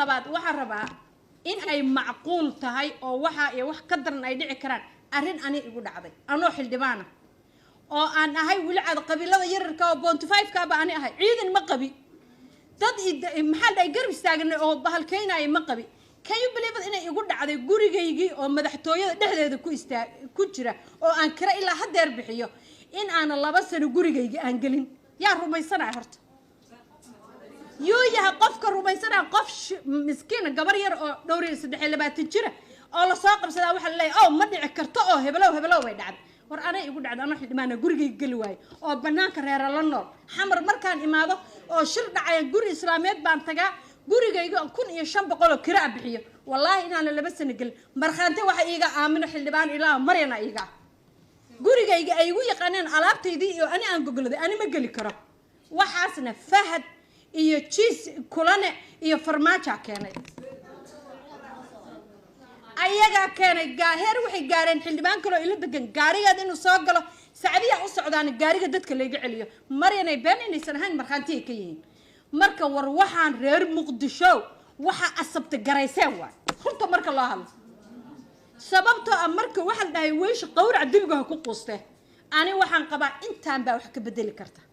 labaad waxaan rabaa in ay macquul tahay oo waxa ay wax ka daran ay dhici karaan arrin ani igu dhacday anoo xildhibaana oo aan ahay wili cad qabiilada yararka oo 25 ka ba ani ahay ciidan ma qabi dad maxaa ay garab istaagnay oo bahalkeenay ma qabi can you believe in ay igu dhacday gurigaygii oo madaxtooyada dhexdeeda ku jira oo aan kira ilaa hadeer bixiyo in aan 2 sano gurigayga aan galin yaa rumaysanaa horta يوجه قف كروميسنا قف مسكين قبر ير أو دوري سدح اللي بتجرى أو لصاقب سلا واحد اللي أو ما دعك كرتة أو هبلو ويدعد ورأنا يقول عد أنا حد ما أنا جوري قلواي أو بنان كرير لنا حمر مركان إماده أو شرد على جوري إسلاميات بانتجا جوري جاي كون يشام بقوله كراء بحيه والله إن أنا لبس نقل مرخانته واحد يجا آمن حلبان إلى مرينا يجا جوري جاي أيوة يقنن علابتي دي أنا أنقول ذي أنا ما قلي كرا وحاسنا فهد iyo cheese kulane iyo farmaajo keenay ayaga keenay heer waxay gaareen xildhibaan kale ila degan gaariga inuu soo galo saacadiya u socdaan gaariga dadka laga celiyo maryanay beeninaysan ahaan marxantii ka yihiin marka war waxaan reer muqdisho waxa asabta garayseen waa runta marka loo hadlo sababtoo marka waxa dhahay weesh qowr cadilga ku qoostay ani waxaan qabaa intaan baa wax ka bedeli kartaa